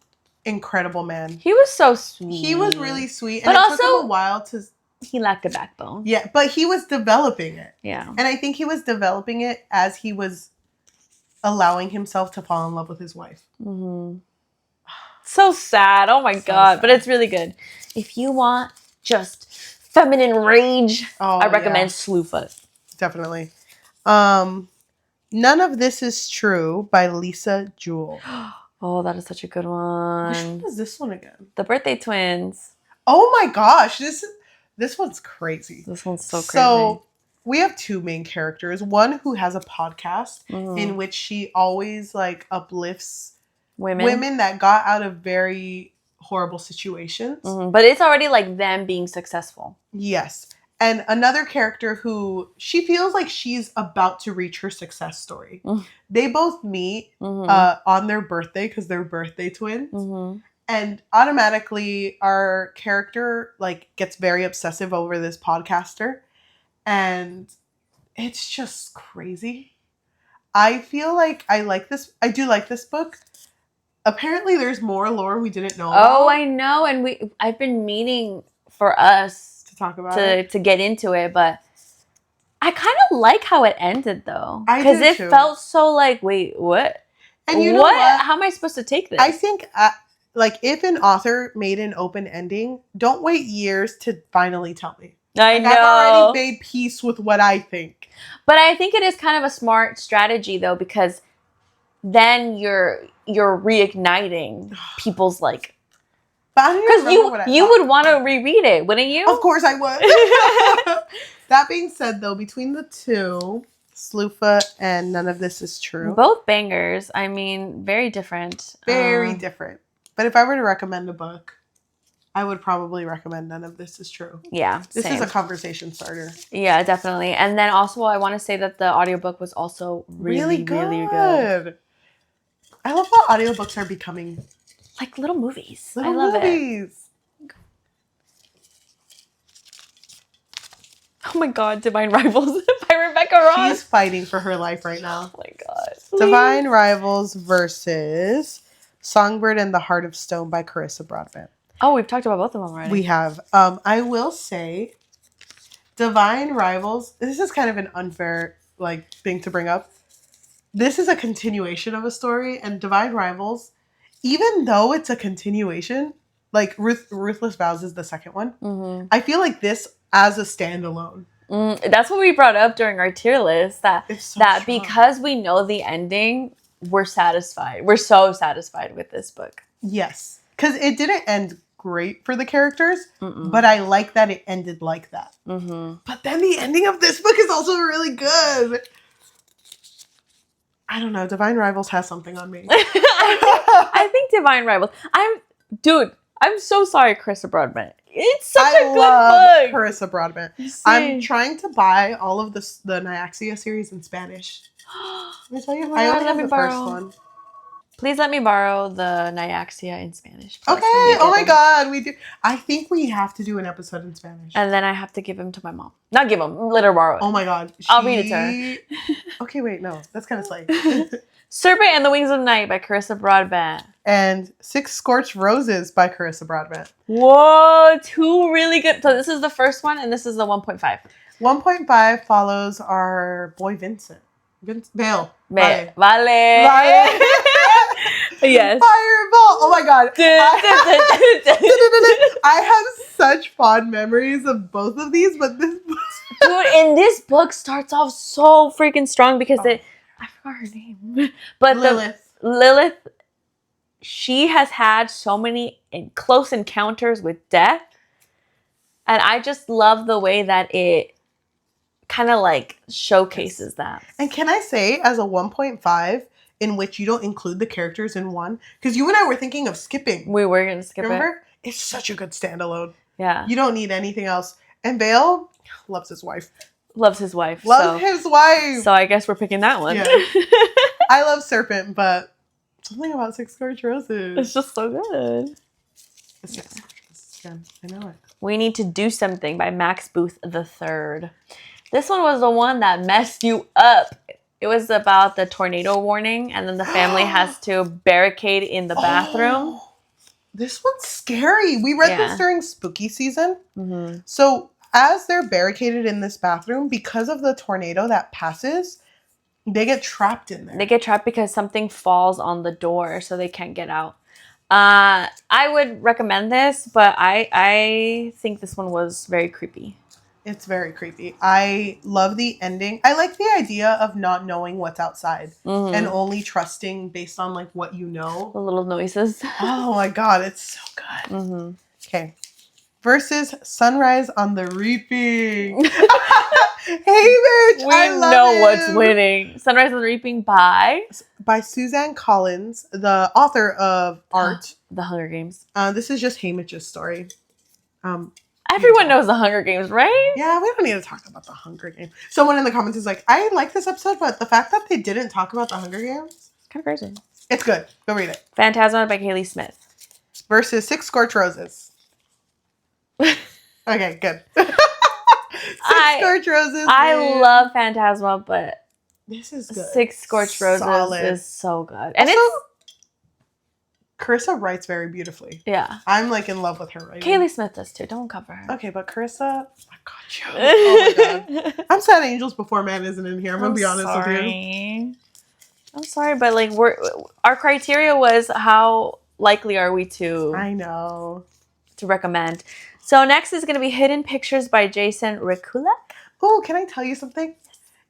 incredible man. He was so sweet. He was really sweet. But And also, it took him a while to... He lacked a backbone. Yeah, but he was developing it. Yeah. And I think he was developing it as he was allowing himself to fall in love with his wife. Mm-hmm. So sad. Oh my God. Sad. But it's really good. If you want just feminine rage, I recommend Slewfoot. Definitely. None of This Is True by Lisa Jewell. Oh, that is such a good one. Which one is this one again? The Birthday Twins. Oh my gosh. This one's crazy. This one's so crazy. So we have two main characters. One who has a podcast in which she always like uplifts women that got out of very horrible situations. But it's already like them being successful. Yes. And another character who she feels like she's about to reach her success story. They both meet on their birthday because they're birthday twins. And automatically our character like gets very obsessive over this podcaster. And it's just crazy. I feel like I do like this book. Apparently there's more lore we didn't know about. Oh, I know. And I've been meaning for us talk about it. To get into it, but I kind of like how it ended though, because it felt so like, wait, what? And you know what? How am I supposed to take this? I think like if an author made an open ending, don't wait years to finally tell me. I know. I've already made peace with what I think. But I think it is kind of a smart strategy though, because then you're reigniting people's like. Because you would want to reread it, wouldn't you? Of course I would. That being said, though, between the two, Slewfoot and None of This Is True. Both bangers. I mean, very different. Very different. But if I were to recommend a book, I would probably recommend None of This Is True. Yeah, This is a conversation starter. Yeah, definitely. And then also, I want to say that the audiobook was also really good. I love how audiobooks are becoming... like little movies. I love it. Oh my God, Divine Rivals by Rebecca Ross. She's fighting for her life right now. Oh my God. Please. Divine Rivals versus Songbird and the Heart of Stone by Carissa Broadbent. Oh, we've talked about both of them already. We have. I will say Divine Rivals, this is kind of an unfair like thing to bring up. This is a continuation of a story, and Divine Rivals, even though it's a continuation, like Ruthless Vows is the second one, I feel like this as a standalone. That's what we brought up during our tier list, that strong. Because we know the ending, we're satisfied. We're so satisfied with this book. Yes. Because it didn't end great for the characters, but I like that it ended like that. But then the ending of this book is also really good. I don't know. Divine Rivals has something on me. I think Divine Rivals. I'm so sorry, Carissa Broadbent. It's such a good book. Carissa Broadbent. I'm trying to buy all of the Nyaxia series in Spanish. Let me tell you, I only have the first one. Please let me borrow the Nyaxia in Spanish. Okay. Oh my God, we do. I think we have to do an episode in Spanish. And then I have to give him to my mom. Not give him, let her borrow it. Oh my God. I'll read it to her. Okay, wait, no. That's kind of slight. Serpent and the Wings of Night by Carissa Broadbent. And Six Scorched Roses by Carissa Broadbent. Whoa, two really good. So this is the first one, and this is the 1.5. 1.5 follows our boy Vincent. Vale. Vale. Yes. Fireball. Oh my God. I have such fond memories of both of these, but this dude, and this book starts off so freaking strong because I forgot her name. But Lilith, she has had so many close encounters with death. And I just love the way that it kind of like showcases that. And can I say, as a 1.5, in which you don't include the characters in one. Because you and I were thinking of skipping. We were going to skip Remember? It's such a good standalone. Yeah. You don't need anything else. And Vale loves his wife. Loves his wife. Loves his wife. So I guess we're picking that one. Yeah. I love Serpent, but something about Six Scorched Roses. It's just so good. Six Scorched Roses again. I know it. We Need to Do Something by Max Booth III. This one was the one that messed you up. It was about the tornado warning, and then the family has to barricade in the bathroom. Oh, this one's scary. We read this during spooky season. Mm-hmm. So as they're barricaded in this bathroom, because of the tornado that passes, they get trapped in there. They get trapped because something falls on the door, so they can't get out. I would recommend this, but I think this one was very creepy. It's very creepy. I love the ending. I like the idea of not knowing what's outside and only trusting based on like what you know. The little noises. Oh my god, it's so good. Mm-hmm. Okay. Versus Sunrise on the Reaping. Hey, bitch! We know what's winning. Sunrise on the Reaping by Suzanne Collins, the author of Art. The Hunger Games. This is just Hamish's story. Everyone knows the Hunger Games, right? Yeah, we don't need to talk about the Hunger Games. Someone in the comments is like, I like this episode, but the fact that they didn't talk about the Hunger Games, kind of crazy. It's good. Go read it. Phantasma by Kaylee Smith. Versus Six Scorched Roses. Okay, good. Scorched Roses. I love Phantasma, but this is good. Six Scorched Roses is so good. And also, Carissa writes very beautifully. Yeah. I'm like in love with her writing. Kaylee Smith does too. Don't cover her. Okay, but Carissa, I got you. Oh my god. I'm sad Angels Before Man isn't in here. I'm gonna be honest with you. I'm sorry, but like our criteria was how likely are we to recommend. So next is gonna be Hidden Pictures by Jason Ricula. Oh, can I tell you something?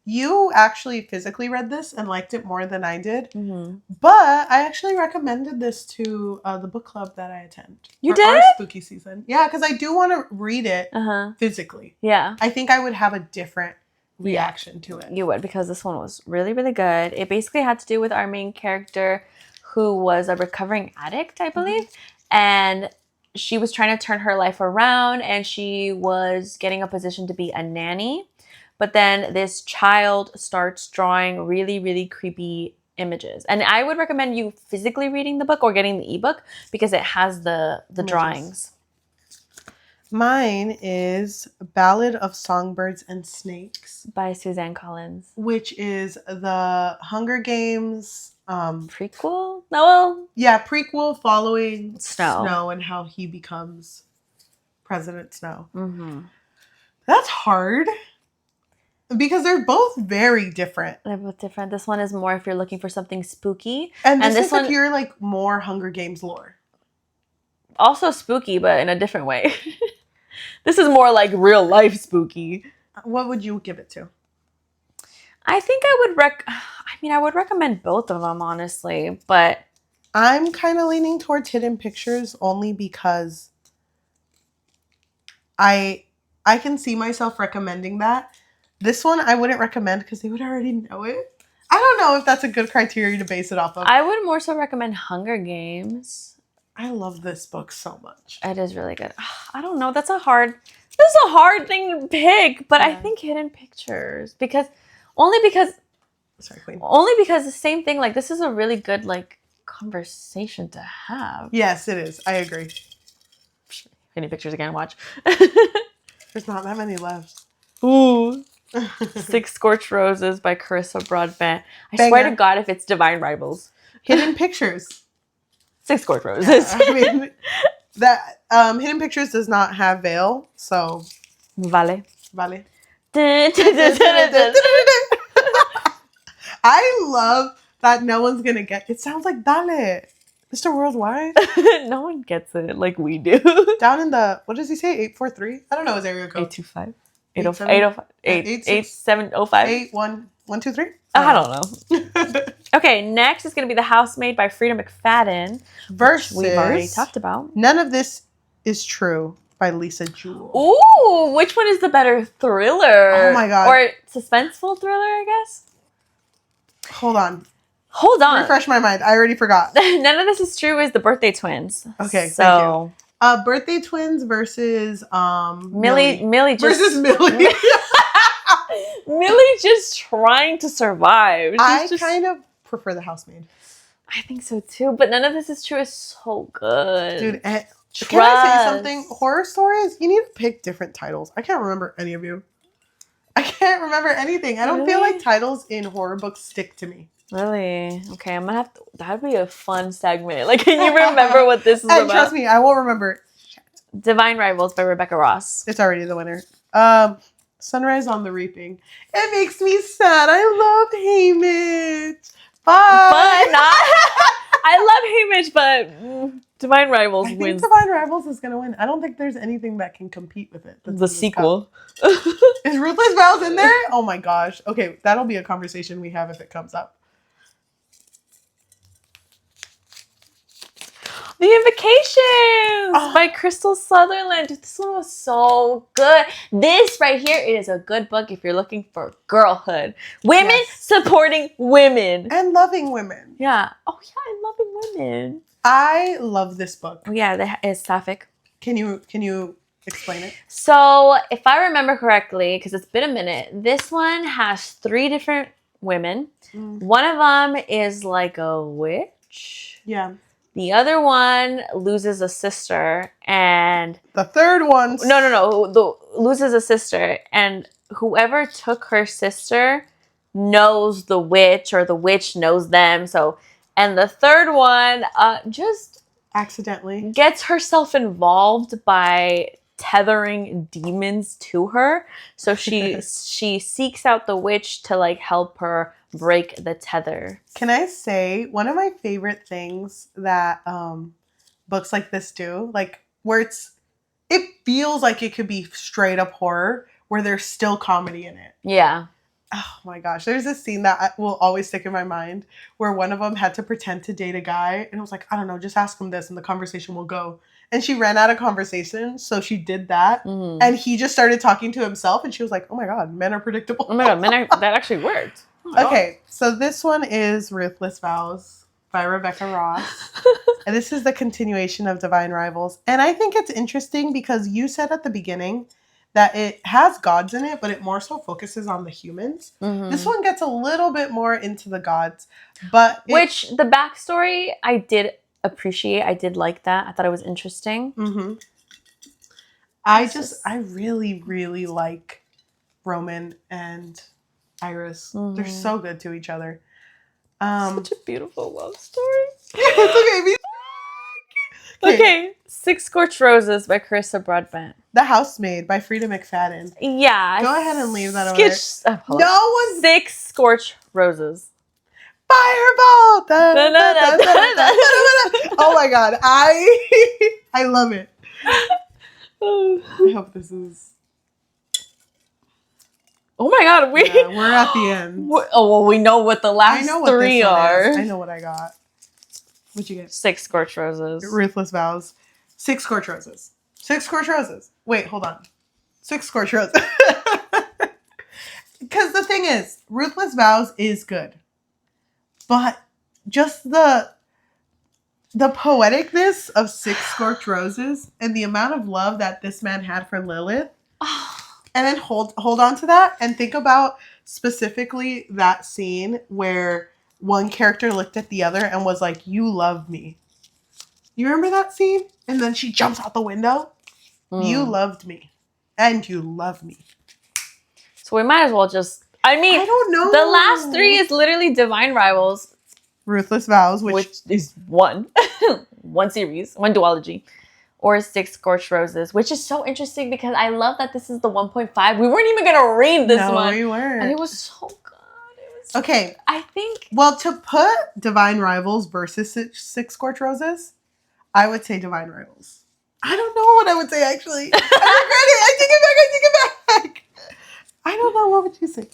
You actually physically read this and liked it more than I did. Mm-hmm. But I actually recommended this to the book club that I attend. You did? Our spooky season. Yeah, because I do want to read it physically. Yeah. I think I would have a different reaction to it. You would, because this one was really, really good. It basically had to do with our main character who was a recovering addict, I believe. Mm-hmm. And she was trying to turn her life around, and she was getting a position to be a nanny. But then this child starts drawing really, really creepy images. And I would recommend you physically reading the book or getting the ebook because it has the drawings. Mine is Ballad of Songbirds and Snakes by Suzanne Collins, which is the Hunger Games prequel? No. Yeah, prequel following Snow and how he becomes President Snow. Mm-hmm. That's hard. Because they're both very different. They're both different. This one is more if you're looking for something spooky. And this one, if you're like more Hunger Games lore. Also spooky, but in a different way. This is more like real life spooky. What would you give it to? I think I would recommend both of them, honestly. But I'm kind of leaning towards Hidden Pictures only because I can see myself recommending that. This one I wouldn't recommend because they would already know it. I don't know if that's a good criteria to base it off of. I would more so recommend Hunger Games. I love this book so much. It is really good. I don't know. That's a hard thing to pick. But I think Hidden Pictures only because the same thing. Like this is a really good like conversation to have. Yes, it is. I agree. Hidden Pictures again. Watch. There's not that many left. Ooh. Six Scorched Roses by Carissa Broadbent. I swear to God, if it's Divine Rivals. Hidden Pictures. Six Scorched Roses. I mean, that Hidden Pictures does not have Vale, so Vale. I love that no one's gonna get. It sounds like Dale. Mr. Worldwide. No one gets it like we do. Down in the, what does he say? 843? I don't know his area code. 825. 8705. 8123? I don't know. Okay, next is going to be The Housemaid by Frida McFadden. Versus we've already talked about. None of This Is True by Lisa Jewell. Ooh, which one is the better thriller? Oh my God. Or suspenseful thriller, I guess? Hold on. Hold on. Refresh my mind. I already forgot. None of This Is True is the birthday twins. Okay, so thank you. Birthday twins versus Millie just versus Millie. Millie just trying to survive. I kind of prefer The Housemaid. I think so too, but None of This Is True is so good. Dude, can I say something? Horror stories, you need to pick different titles. I can't remember any of you. I can't remember anything. I don't feel like titles in horror books stick to me. Really? Okay, I'm gonna have to. That'd be a fun segment. Like, can you remember what this is about? And trust me, I won't remember. Divine Rivals by Rebecca Ross. It's already the winner. Sunrise on the Reaping. It makes me sad. I love Haymitch. Bye. But not. I love Haymitch, but Divine Rivals I wins. think Divine Rivals is gonna win. I don't think there's anything that can compete with it. The sequel. Is Ruthless Vows in there? Oh my gosh. Okay, that'll be a conversation we have if it comes up. The Invocations by Crystal Sutherland. Dude, this one was so good. This right here is a good book if you're looking for girlhood. Women supporting women. And loving women. Yeah. Oh, yeah, and loving women. I love this book. Oh, yeah, it's sapphic. Can you explain it? So, if I remember correctly, because it's been a minute, this one has 3 different women. One of them is like a witch. Yeah. The other one loses a sister, and the third one... loses a sister, and whoever took her sister knows the witch, or the witch knows them. So, and the third one just accidentally gets herself involved by tethering demons to her. So she seeks out the witch to like help her break the tether. Can I say one of my favorite things that books like this do, like where it feels like it could be straight up horror where there's still comedy in it. Yeah. Oh my gosh, there's this scene that will always stick in my mind where one of them had to pretend to date a guy and it was like, I don't know, just ask him this and the conversation will go. And she ran out of conversation, so she did that. Mm-hmm. And he just started talking to himself and she was like, oh my god, men are predictable. Oh my god, that actually worked. Okay, so this one is Ruthless Vows by Rebecca Ross. And this is the continuation of Divine Rivals. And I think it's interesting because you said at the beginning that it has gods in it, but it more so focuses on the humans. Mm-hmm. This one gets a little bit more into the gods. Which the backstory I did appreciate. I did like that. I thought it was interesting. Mm-hmm. I really, really like Roman and Iris. Mm-hmm. They're so good to each other. Such a beautiful love story. It's okay. Okay. 6 Scorched Roses by Carissa Broadbent. The Housemaid by Frida McFadden. Yeah. Go ahead and leave that over there. No one. 6 Scorched Roses. Fireball! Oh my god. I love it. I hope this is... Oh my god, we're at the end. Oh, well, we know what the last 3 are. I know what I got. What'd you get? 6 Scorched Roses. Ruthless Vows. 6 Scorched Roses. 6 Scorched Roses. Wait, hold on. 6 Scorched Roses. Because the thing is, Ruthless Vows is good. But just the poeticness of 6 Scorched Roses and the amount of love that this man had for Lilith. And then hold on to that and think about specifically that scene where one character looked at the other and was like, you love me. You remember that scene? And then she jumps out the window. You loved me. And you love me. So we might as well just... I don't know. The last 3 is literally Divine Rivals. Ruthless Vows, which is one series, one duology. Or 6 Scorched Roses, which is so interesting because I love that this is the 1.5. We weren't even going to read this one. No, we weren't. And it was so good. Okay. I think... Well, to put Divine Rivals versus 6 Scorched Roses, I would say Divine Rivals. I don't know what I would say, actually. I regret it. I take it back. I don't know. What would you say?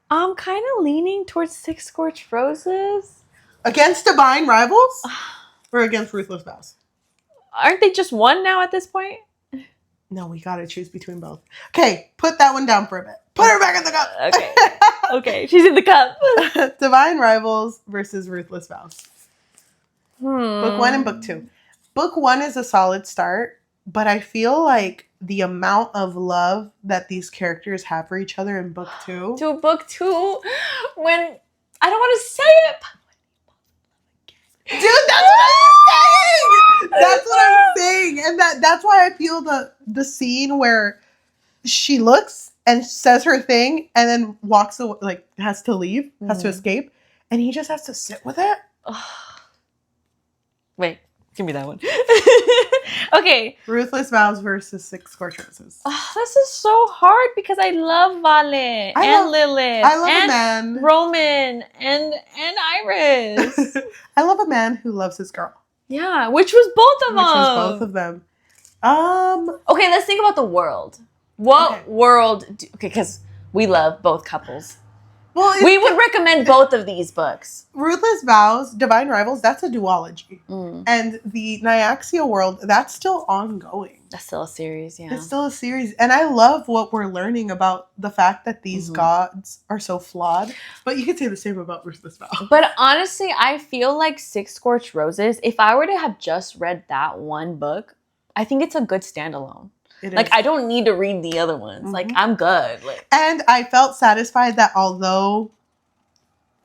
I'm kind of leaning towards 6 Scorched Roses. Against Divine Rivals? Or against Ruthless Vows? Aren't they just one now at this point? No, we gotta choose between both. Okay, put that one down for a bit. Put her back in the cup. Okay. Okay, she's in the cup. Divine Rivals versus Ruthless Vows. Book 1 and Book 2. Book 1 is a solid start, but I feel like the amount of love that these characters have for each other in Book 2. To Book 2, when I don't want to say it. Dude, that's what I'm saying. That's what I'm saying, and that's why I feel the scene where she looks and says her thing, and then walks away, like has to leave, has to escape, and he just has to sit with it. Wait, give me that one. Okay. Ruthless Vows versus Six Scorched Roses. Oh, this is so hard because I love Vale and Lilith. I love and a man. Roman and Iris. I love a man who loves his girl. Yeah, which was both of them. Which was both of them. Okay, let's think about the world. What world? Okay, because we love both couples. Well, we would recommend both of these books. Ruthless Vows, Divine Rivals, that's a duology. And the Nyaxia world, that's still ongoing. That's still a series, yeah. It's still a series. And I love what we're learning about the fact that these gods are so flawed. But you could say the same about Ruthless Vows. But honestly, I feel like Six Scorched Roses, if I were to have just read that one book, I think it's a good standalone. Like, I don't need to read the other ones. Like, I'm good. Like, and I felt satisfied that although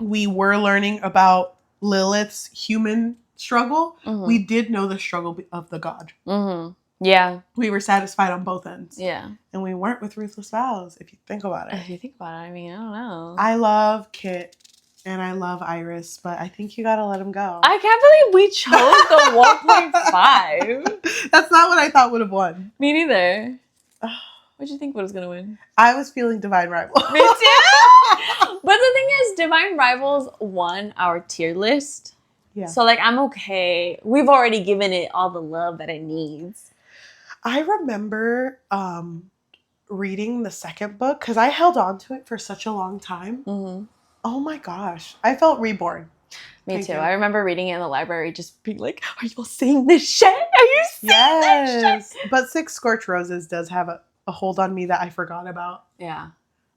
we were learning about Lilith's human struggle, we did know the struggle of the god. Yeah. We were satisfied on both ends. Yeah. And we weren't with Ruthless Vows, if you think about it. If you think about it, I mean, I don't know. I love Kit and I love Iris, but I think you gotta let him go. I can't believe we chose the 1.5. That's not what I thought would have won. Me neither. What did you think was gonna win? I was feeling Divine Rivals. Me too. But the thing is, Divine Rivals won our tier list. Yeah. So like, I'm okay. We've already given it all the love that it needs. I remember reading the second book because I held on to it for such a long time. Oh my gosh. I felt reborn. Me too. I remember reading it in the library just being like, are you all saying this shit? Are you saying this shit? But Six Scorched Roses does have a hold on me that I forgot about. Yeah.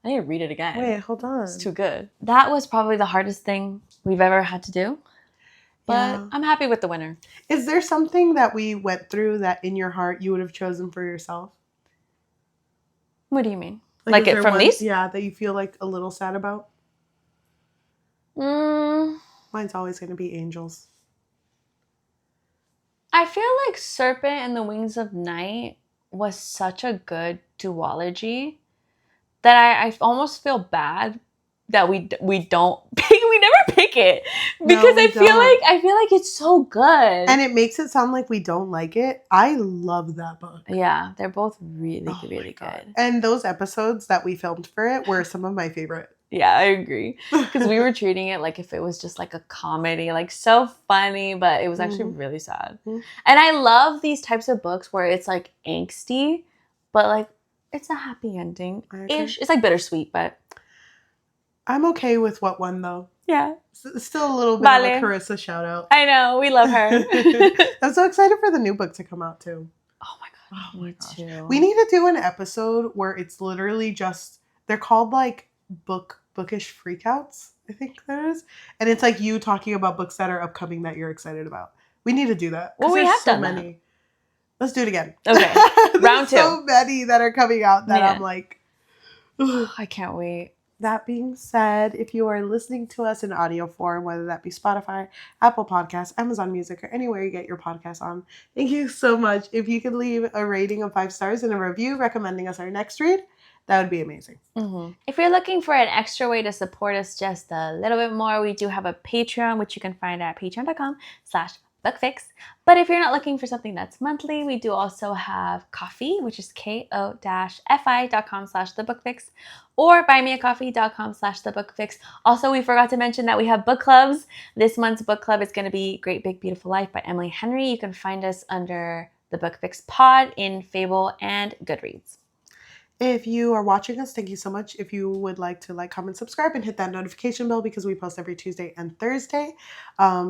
I need to read it again. Wait, hold on. It's too good. That was probably the hardest thing we've ever had to do. But I'm happy with the winner. Is there something that we went through that in your heart you would have chosen for yourself? What do you mean? Like it from these? Yeah, that you feel like a little sad about? Mine's always going to be Angels. I feel like Serpent and the Wings of Night was such a good duology that I almost feel bad that we don't pick. We never pick it because I feel like it's so good, and it makes it sound like we don't like it. I love that book. Yeah, they're both really good. And those episodes that we filmed for it were some of my favorite. Yeah, I agree. Because we were treating it like if it was just like a comedy, like so funny, but it was actually really sad. And I love these types of books where it's like angsty, but like it's a happy ending-ish. It's like bittersweet, but I'm okay with what won though. Yeah. It's still a little bit of a Carissa shout out. I know. We love her. I'm so excited for the new book to come out too. Oh my god. Oh me too. We need to do an episode where it's literally just, they're called like bookish freakouts, I think there is. And it's like you talking about books that are upcoming that you're excited about. We need to do that. Well, we have done many. That. Let's do it again. Okay. Round 2. So many that are coming out that I'm like, I can't wait. That being said, if you are listening to us in audio form, whether that be Spotify, Apple Podcasts, Amazon Music, or anywhere you get your podcasts on, thank you so much. If you could leave a rating of 5 stars and a review recommending us our next read, that would be amazing. If you're looking for an extra way to support us just a little bit more, we do have a Patreon, which you can find at patreon.com/bookfix. But if you're not looking for something that's monthly, we do also have Ko-fi, which is ko-fi.com/thebookfix, or buymeacoffee.com/thebookfix. Also, we forgot to mention that we have book clubs. This month's book club is going to be Great Big Beautiful Life by Emily Henry. You can find us under the Book Fix Pod in Fable and Goodreads. If you are watching us, thank you so much. If you would like to like, comment, subscribe, and hit that notification bell because we post every Tuesday and Thursday.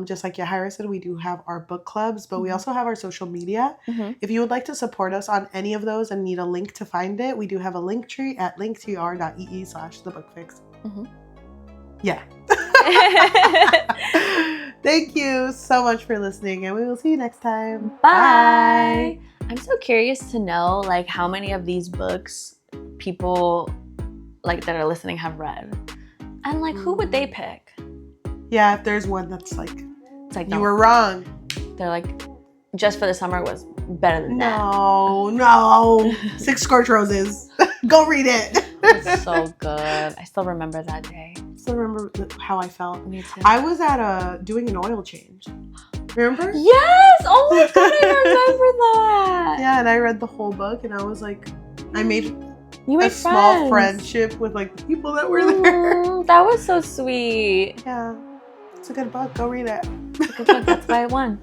Just like Yajaira said, we do have our book clubs, but we also have our social media. If you would like to support us on any of those and need a link to find it, we do have a link tree at linktr.ee/thebookfix. Yeah. Thank you so much for listening, and we will see you next time. Bye. I'm so curious to know like how many of these books people like that are listening have read, and like who would they pick? Yeah, if there's one that's like, It's like you were wrong. They're like, Just for the Summer was better than that. No. 6 Scorched Roses. Go read it. It's so good. I still remember that day. Still remember how I felt. Me too. I was at doing an oil change. Remember? Yes! Oh my god, I remember that. Yeah, and I read the whole book, and I was like, I made You made a small friendship with like the people that were there. That was so sweet. Yeah, it's a good book. Go read it. It's a good book. That's why I won.